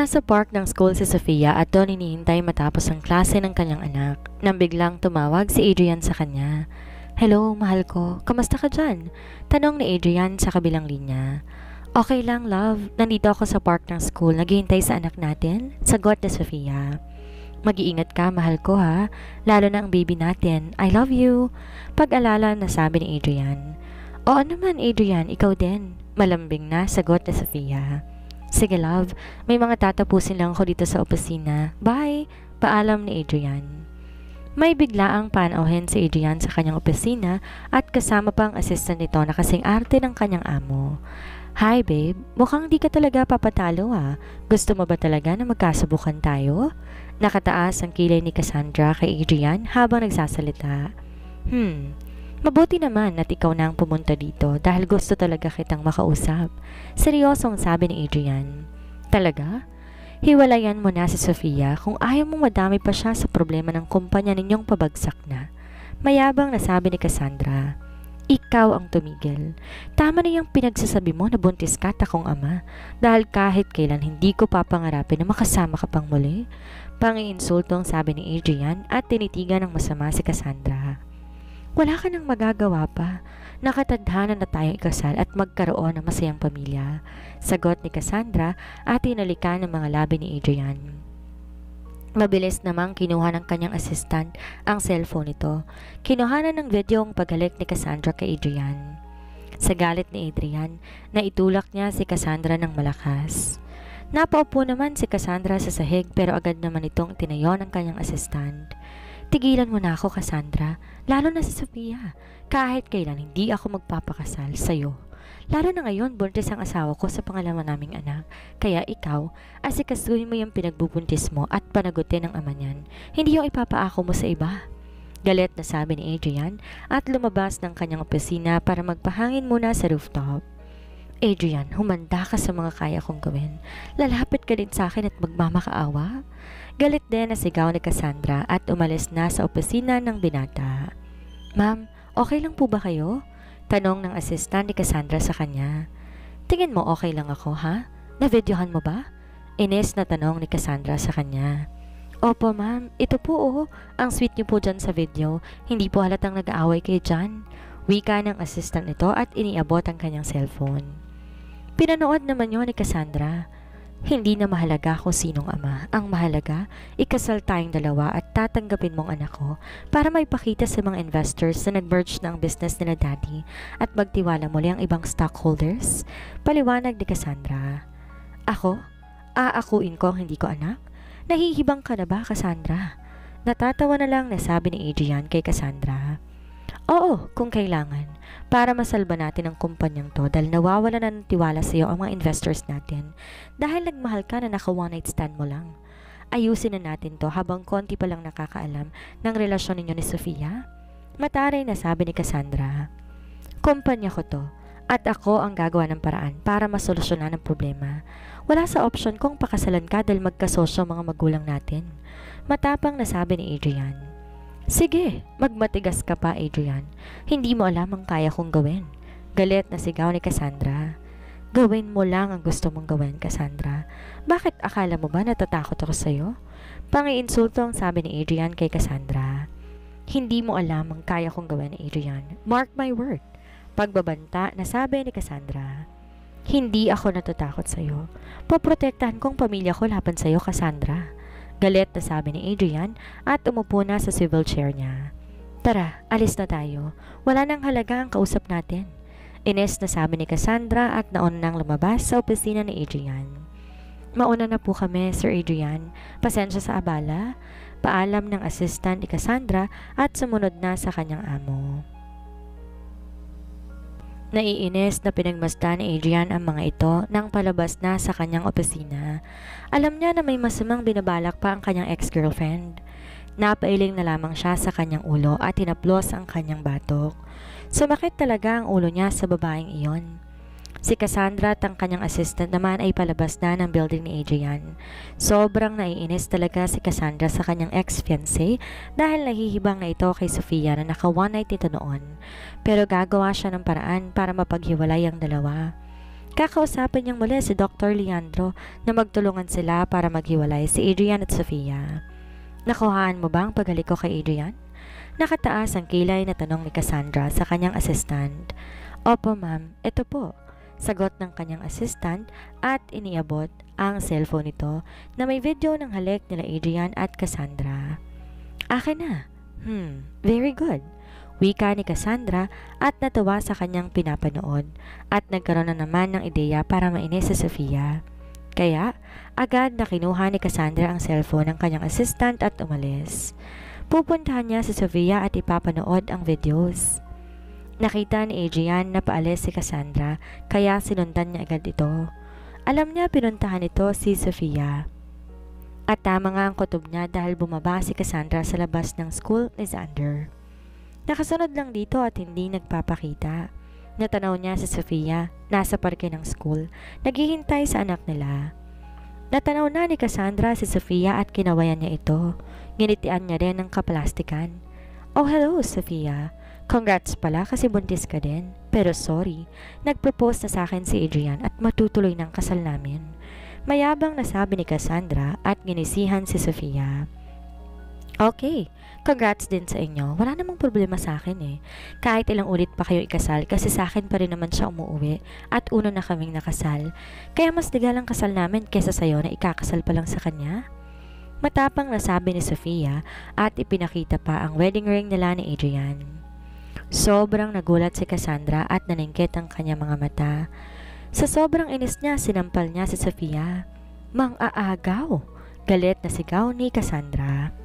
Nasa park ng school si Sofia at doon hinihintay matapos ang klase ng kanyang anak nang biglang tumawag si Adrian sa kanya. "Hello, mahal ko. Kamusta ka dyan?" Tanong ni Adrian sa kabilang linya. "Okay lang, love. Nandito ako sa park ng school. Naghihintay sa anak natin." Sagot ni Sofia. "Mag-iingat ka, mahal ko ha. Lalo na ang baby natin. I love you." Pag-alala na sabi ni Adrian. "Oo naman, Adrian. Ikaw din." Malambing na sagot ni Sofia. "Sige love, may mga tatapusin lang ako dito sa opisina. Bye!" Paalam ni Adrian. May biglaang panauhin si Adrian sa kanyang opisina at kasama pang assistant nito na kasing arte ng kanyang amo. "Hi babe, mukhang di ka talaga papatalo ah. Gusto mo ba talaga na magkasubukan tayo?" Nakataas ang kilay ni Cassandra kay Adrian habang nagsasalita. Mabuti naman at ikaw na ang pumunta dito dahil gusto talaga kitang makausap." Seryosong sabi ni Adrian. "Talaga? Hiwalayan mo na si Sofia kung ayaw mong madami pa siya sa problema ng kumpanya ninyong pabagsak na." Mayabang na sabi ni Cassandra. "Ikaw ang tumigil. Tama na yung pinagsasabi mo na buntis ka at akong ama dahil kahit kailan hindi ko papangarapin na makasama ka pang muli." Pangiinsultong sabi ni Adrian at tinitigan ng masama si Cassandra. "Wala ka nang magagawa pa. Nakatadhana na tayong ikasal at magkaroon ng masayang pamilya." Sagot ni Cassandra at tinalikan ng mga labi ni Adrian. Mabilis namang kinuha ng kanyang assistant ang cellphone nito. Kinuhanan ng video ang paghalik ni Cassandra kay Adrian. Sa galit ni Adrian, naitulak niya si Cassandra ng malakas. Napaupo naman si Cassandra sa sahig pero agad naman itong tinayo ng kanyang assistant. "Tigilan mo na ako, Cassandra. Lalo na si Sofia. Kahit kailan hindi ako magpapakasal sa'yo. Lalo na ngayon, buntis ang asawa ko sa pangalawa naming anak. Kaya ikaw, asikasuhin mo yung pinagbubuntis mo at panagutin ang ama niyan. Hindi yung ipapaako mo sa iba." Galit na sabi ni Adrian at lumabas ng kanyang opisina para magpahangin muna sa rooftop. "Adrian, humanda ka sa mga kaya kong gawin. Lalapit ka din sa akin at magmamakaawa." Galit din na sigaw ni Cassandra at umalis na sa opisina ng binata. "Ma'am, okay lang po ba kayo?" Tanong ng assistant ni Cassandra sa kanya. "Tingin mo okay lang ako ha? Na-videohan mo ba?" Inis na tanong ni Cassandra sa kanya. "Opo ma'am, ito po oh. Ang sweet niyo po dyan sa video. Hindi po halatang nag-aaway kayo dyan." Wika ng assistant nito at iniabot ang kanyang cellphone. Pinanood naman yun ni Cassandra. Hindi na mahalaga kung sinong ama. Ang mahalaga, ikasal tayong dalawa at tatanggapin mong anak ko para maipakita sa mga investors na nag-merge na ang business nila daddy at magtiwala muli ang ibang stockholders. Paliwanag ni Cassandra. "Ako? Aakuin ko ang hindi ko anak? Nahihibang ka na ba, Cassandra?" Natatawa na lang nasabi ni Adrian kay Cassandra. "Oo, kung kailangan. Para masalba natin ang kumpanyang to dahil nawawala na ng tiwala sa iyo ang mga investors natin dahil nagmahal ka na naka one night stand mo lang. Ayusin na natin to habang konti pa lang nakakaalam ng relasyon ninyo ni Sofia." Mataray na sabi ni Cassandra. "Kumpanya ko to at ako ang gagawa ng paraan para masolusyonan ang problema. Wala sa option kung pakasalan ka dahil magkasosyo mga magulang natin." Matapang na sabi ni Adrian. "Sige, magmatigas ka pa, Adrian. Hindi mo alam ang kaya kong gawin." Galit na sigaw ni Cassandra. "Gawin mo lang ang gusto mong gawin, Cassandra. Bakit akala mo ba natatakot ako sa'yo?" Pangiinsulto ang sabi ni Adrian kay Cassandra. "Hindi mo alam ang kaya kong gawin, Adrian. Mark my word." Pagbabanta na sabi ni Cassandra. "Hindi ako natatakot sa'yo. Poprotektahan kong pamilya ko laban sa'yo, Cassandra." Galit na sabi ni Adrian at umupo na sa swivel chair niya. "Tara, alis na tayo. Wala nang halaga ang kausap natin." Ines na sabi ni Cassandra at nauna nang lumabas sa opisina ni Adrian. "Mauna na po kami, Sir Adrian. Pasensya sa abala." Paalam ng assistant ni Cassandra at sumunod na sa kanyang amo. Naiinis na pinagmasdan ni Adrian ang mga ito nang palabas na sa kanyang opisina. Alam niya na may masamang binabalak pa ang kanyang ex-girlfriend. Napailing na lamang siya sa kanyang ulo at hinaplos ang kanyang batok. Sumakit talaga ang ulo niya sa babaeng iyon. Si Cassandra at ang kanyang assistant naman ay palabas na ng building ni Adrian. Sobrang naiinis talaga si Cassandra sa kanyang ex-fiancé dahil nahihibang na ito kay Sofia na naka one night nito noon. Pero gagawa siya ng paraan para mapaghiwalay ang dalawa. Kakausapin niyang muli si Dr. Leandro na magtulungan sila para maghiwalay si Adrian at Sofia. Nakuhaan mo ba ang paghalik ko kay Adrian? Nakataas ang kilay na tanong ni Cassandra sa kanyang assistant. Opo ma'am, ito po. Sagot ng kanyang assistant at iniabot ang cellphone nito na may video ng halik nila Adrian at Cassandra. Akin na. Very good. Wika ni Cassandra at natuwa sa kanyang pinapanood at nagkaroon na naman ng ideya para mainis si Sofia. Kaya, agad na kinuha ni Cassandra ang cellphone ng kanyang assistant at umalis. Pupuntahan niya si Sofia at ipapanood ang videos. Nakita ni Adrian na paalis si Cassandra kaya sinundan niya agad ito. Alam niya pinuntahan ito si Sofia. At tama nga ang kutob niya dahil bumaba si Cassandra sa labas ng school ni Xander. Nakasunod lang dito at hindi nagpapakita. Natanaw niya si Sofia, nasa parke ng school, naghihintay sa anak nila. Natanaw na ni Cassandra si Sofia at kinawayan niya ito. Ginitian niya rin ng kaplastikan. Oh hello Sofia, congrats pala kasi buntis ka din. Pero sorry, nagpropose na sa akin si Adrian at matutuloy ng kasal namin. Mayabang nasabi ni Cassandra at ginisihan si Sofia. Okay, congrats din sa inyo. Wala namang problema sa akin eh. Kahit ilang ulit pa kayo ikasal kasi sa akin pa rin naman siya umuwi at una na kaming nakasal. Kaya mas legal ang kasal namin kesa sa'yo na ikakasal pa lang sa kanya. Matapang nasabi ni Sofia at ipinakita pa ang wedding ring nila ni Adrian. Sobrang nagulat si Cassandra at naningkit ang kanyang mga mata. Sa sobrang inis niya, sinampal niya si Sofia. Mang-aagaw! Galit na sigaw ni Cassandra.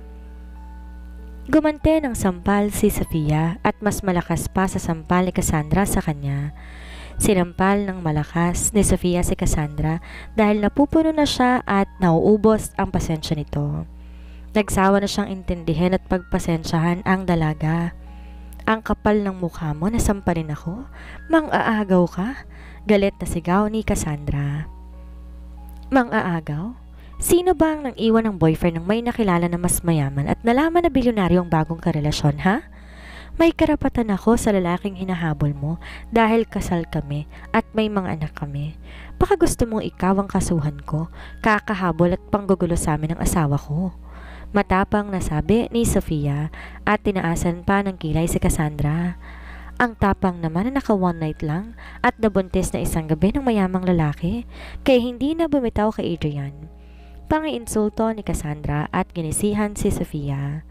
Gumante ng sampal si Sofia at mas malakas pa sa sampal ni Cassandra sa kanya. Sinampal ng malakas ni Sofia si Cassandra dahil napupuno na siya at nauubos ang pasensya nito. Nagsawa na siyang intindihin at pagpasensyahan ang dalaga. Ang kapal ng mukha mo, nasampalin ako? Mang-aagaw ka? Galit na sigaw ni Cassandra. Mang-aagaw? Sino ba ang nang iwan ng boyfriend ng may nakilala na mas mayaman at nalaman na bilyonaryo ang bagong karelasyon, ha? May karapatan ako sa lalaking hinahabol mo dahil kasal kami at may mga anak kami. Baka gusto mong ikaw ang kasuhan ko, kakahabol at panggugulo sa amin ng asawa ko. Matapang nasabi ni Sofia at tinaasan pa ng kilay si Cassandra. Ang tapang naman na naka one night lang at nabuntis na isang gabi ng mayamang lalaki kaya hindi na bumitaw kay Adrian. Pangiinsulto ni Cassandra at ginisihan si Sofia.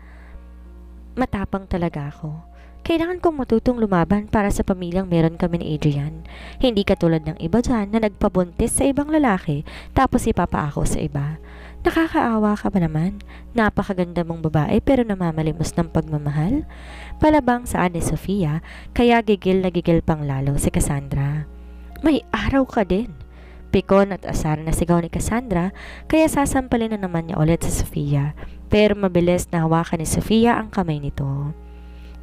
Matapang talaga ako. Kailangan kong matutong lumaban para sa pamilyang meron kami ni Adrian. Hindi katulad ng iba dyan na nagpabuntis sa ibang lalaki tapos ipapaako sa iba. Nakakaawa ka ba naman? Napakaganda mong babae pero namamalimos ng pagmamahal? Palabang saan ni Sofia kaya gigil na gigil pang lalo si Cassandra. May araw ka din. Pikon at asar na sigaw ni Cassandra kaya sasampalin na naman niya ulit si Sofia pero mabilis na hawakan ni Sofia ang kamay nito.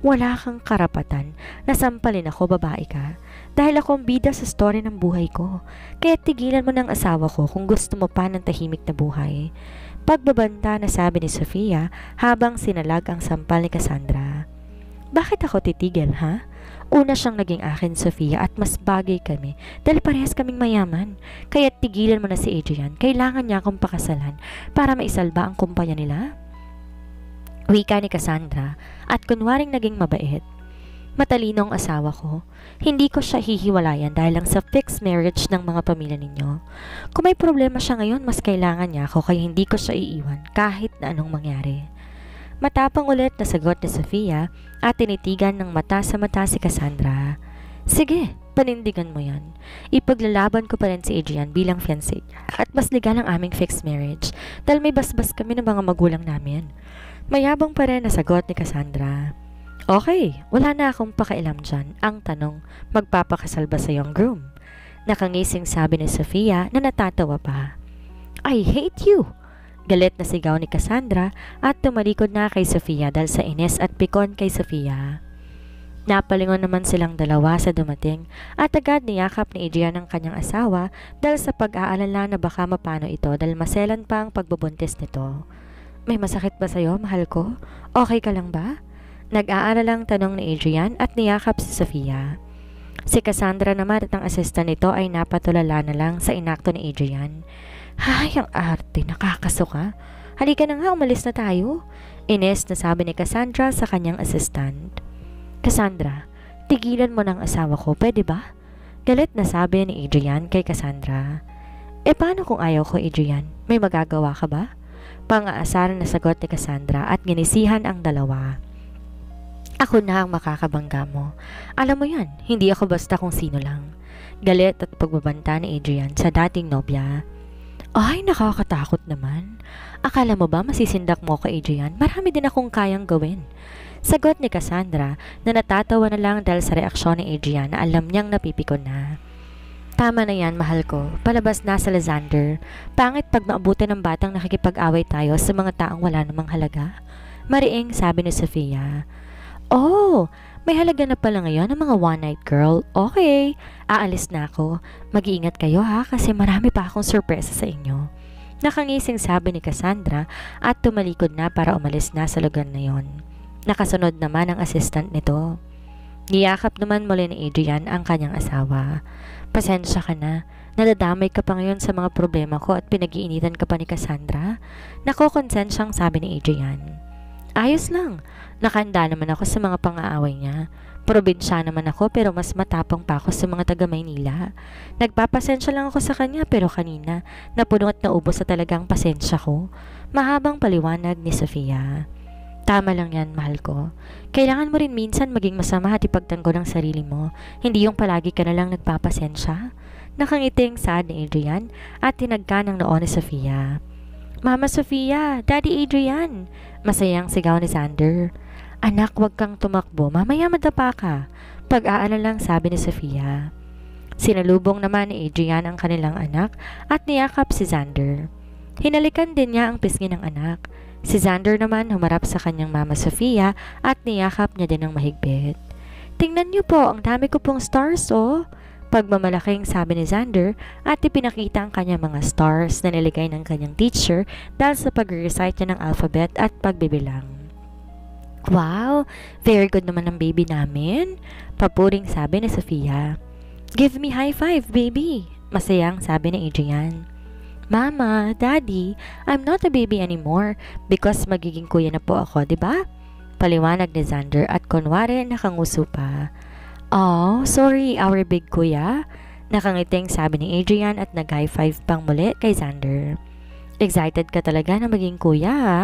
Wala kang karapatan na sampalin ako, babae ka, dahil ako ang bida sa story ng buhay ko. Kaya tigilan mo ng asawa ko kung gusto mo pa ng tahimik na buhay. Pagbabanta na sabi ni Sofia habang sinalag ang sampal ni Cassandra. Bakit ako titigil, ha? Una siyang naging akin, Sofia, at mas bagay kami dahil parehas kaming mayaman. Kaya tigilan mo na si Adrian. Kailangan niya akong pakasalan para maisalba ang kumpanya nila. Wika ni Cassandra at kunwaring naging mabait. Matalino ang asawa ko. Hindi ko siya hihiwalayan dahil lang sa fixed marriage ng mga pamilya ninyo. Kung may problema siya ngayon, mas kailangan niya ako kaya hindi ko siya iiwan kahit na anong mangyari. Matapang ulit na sagot ni Sofia at tinitigan ng mata sa mata si Cassandra. Sige, panindigan mo yan. Ipaglalaban ko pa rin si Adrian bilang fiancé at mas legal ang aming fixed marriage dahil may basbas kami ng mga magulang namin. Mayabang pa rin na sagot ni Cassandra. Okay, wala na akong pakialam dyan. Ang tanong, magpapakasal ba sa iyong groom? Nakangising sabi ni Sofia na natatawa pa. I hate you! Galit na sigaw ni Cassandra at tumalikod na kay Sofia dahil sa inis at pikon kay Sofia. Napalingon naman silang dalawa sa dumating at agad niyakap ni Adrian ang kanyang asawa dahil sa pag-aalala na baka mapano ito dahil maselan pa ang pagbubuntis nito. May masakit ba sa'yo, mahal ko? Okay ka lang ba? Nag-aalalang tanong ni Adrian at niyakap si Sofia. Si Cassandra naman at ang assistant nito ay napatulala na lang sa inakto ni Adrian. Hay, ang arte, nakakasuka. Halika na nga, umalis na tayo. Ines na sabi ni Cassandra sa kanyang assistant. Cassandra, tigilan mo ng asawa ko, pwede ba? Galit na sabi ni Adrian kay Cassandra. Paano kung ayaw ko, Adrian? May magagawa ka ba? Pang-aasaran na sagot ni Cassandra at ginisihan ang dalawa. Ako na ang makakabangga mo. Alam mo yan, hindi ako basta kung sino lang. Galit at pagbabanta ni Adrian sa dating nobya. Ay, nakakatakot naman. Akala mo ba masisindak mo ko, Adrian? Marami din akong kayang gawin. Sagot ni Cassandra na natatawa na lang dahil sa reaksyon ni Adrian na alam niyang napipikon na. Tama na yan, mahal ko. Palabas na sa Lysander. Pangit pag maabuti ng batang nakikipag-away tayo sa mga taong wala namang halaga. Mariing sabi ni Sofia. Oh, may halaga na pala ngayon ng mga one-night girl. Okay, aalis na ako. Mag-iingat kayo ha kasi marami pa akong sorpresa sa inyo. Nakangising sabi ni Cassandra at tumalikod na para umalis na sa lugar na yon. Nakasunod naman ang assistant nito. Niyakap naman muli ni Adrian ang kanyang asawa. Pasensya ka na. Nadadamay ka pa ngayon sa mga problema ko at pinag-iinitan ka pa ni Cassandra. Nakokonsensyang sabi ni Adrian. Ayos lang. Nakahanda naman ako sa mga pang-aaway niya. Probinsya naman ako pero mas matapang pa ako sa mga taga Maynila. Nagpapasensya lang ako sa kanya pero kanina napuno at naubos sa talagang pasensya ko. Mahabang paliwanag ni Sofia. Tama lang yan, mahal ko. Kailangan mo rin minsan maging masama at ipagtanggol ang sarili mo. Hindi yung palagi ka na lang nagpapasensya. Nakangiting saad ni Adrian at tinagka ng noo ni Sofia. Mama Sofia, Daddy Adrian. Masayang sigaw ni Xander. Anak, wag kang tumakbo. Mamaya madapa ka. Pag-aalala lang sabi ni Sofia. Sinalubong naman ni Adrian ang kanilang anak at niyakap si Xander. Hinalikan din niya ang pisngi ng anak. Si Xander naman humarap sa kanyang mama Sofia at niyakap niya din ng mahigpit. Tingnan niyo po, ang dami ko pong stars oh. Pagmamalaking sabi ni Xander at ipinakita ang kanyang mga stars na niligay ng kanyang teacher dahil sa pag-recite niya ng alphabet at pagbibilang. Wow, very good naman ang baby namin. Papuring sabi ni Sofia. Give me high five, baby. Masayang sabi ni Adrian. Mama, Daddy, I'm not a baby anymore because magiging kuya na po ako, di ba? Paliwanag ni Xander at kunwari nakanguso pa. Oh, sorry, our big kuya. Nakangiting sabi ni Adrian at nag-high five pang muli kay Xander. Excited ka talaga na maging kuya ha?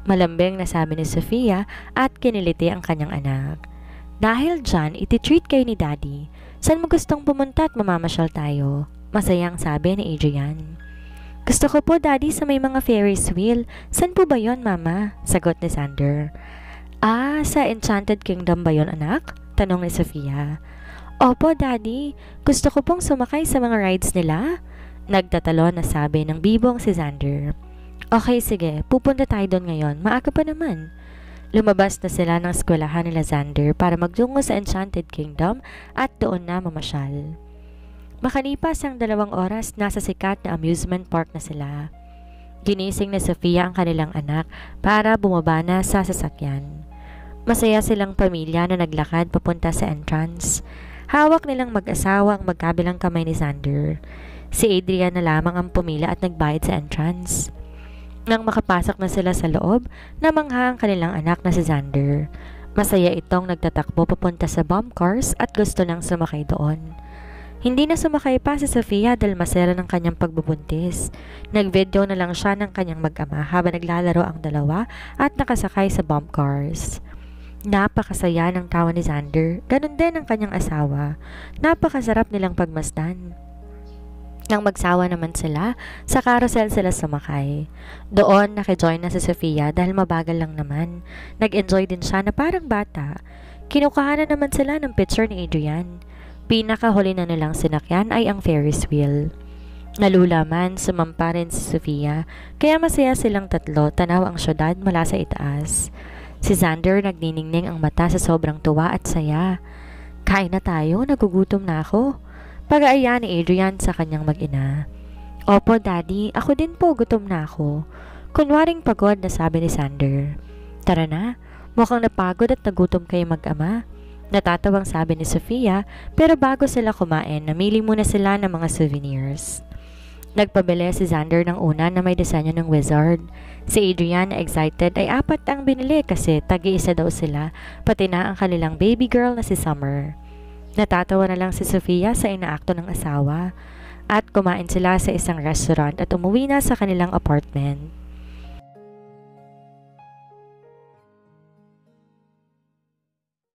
Malambing na sabi ni Sofia at kiniliti ang kanyang anak. Dahil dyan, iti-treat kayo ni Daddy. Saan mo gustong pumunta at mamamasyal tayo? Masayang sabi ni Adrian. Gusto ko po, Daddy, sa may mga Ferris wheel. Saan po ba yon, Mama? Sagot ni Xander. Ah, sa Enchanted Kingdom ba yon, anak? Tanong ni Sofia. Opo, Daddy. Gusto ko pong sumakay sa mga rides nila. Nagtatalon na sabi ng bibong si Xander. Okay, sige. Pupunta tayo doon ngayon. Maaga pa naman. Lumabas na sila ng eskwelahan nila Xander para magtungo sa Enchanted Kingdom at doon na mamasyal. Makalipas ang 2 oras, nasa sikat na amusement park na sila. Ginising ni Sofia ang kanilang anak para bumaba na sa sasakyan. Masaya silang pamilya na naglakad papunta sa entrance. Hawak nilang mag-asawa ang magkabilang kamay ni Xander. Si Adrian na lamang ang pumila at nagbayad sa entrance. Nang makapasok na sila sa loob, namangha ang kanilang anak na si Xander. Masaya itong nagtatakbo papunta sa bomb cars at gusto nang sumakay doon. Hindi na sumakay pa si Sofia dahil masaya ng kanyang pagbubuntis. Nag-video na lang siya ng kanyang mag-ama habang naglalaro ang dalawa at nakasakay sa bomb cars. Napakasaya ng tawa ni Xander, ganun din ang kanyang asawa. Napakasarap nilang pagmasdan. Nang magsawa naman sila, sa carousel sila sumakay. Doon nakijoin na si Sofia dahil mabagal lang naman. Nag-enjoy din siya na parang bata. Kinukuhanan naman sila ng picture ni Adrian. Pinakahuli na nilang sinakyan ay ang Ferris wheel. Nalulaman, sumampa rin si Sofia, kaya masaya silang tatlo tanaw ang syudad mula sa itaas. Si Xander nagniningning ang mata sa sobrang tuwa at saya. Kain na tayo, nagugutom na ako. Pag-aaya ni Adrian sa kanyang mag-ina. Opo, Daddy, ako din po, gutom na ako. Kunwaring pagod na sabi ni Xander. Tara na, mukhang napagod at nagutom kayo mag-ama. Natatawang sabi ni Sofia, pero bago sila kumain, namili muna sila ng mga souvenirs. Nagpabili si Xander ng una na may disenyo ng wizard. Si Adrian na excited ay 4 ang binili kasi tagi-isa daw sila, pati na ang kanilang baby girl na si Summer. Natatawa na lang si Sofia sa inaakto ng asawa at kumain sila sa isang restaurant at umuwi na sa kanilang apartment.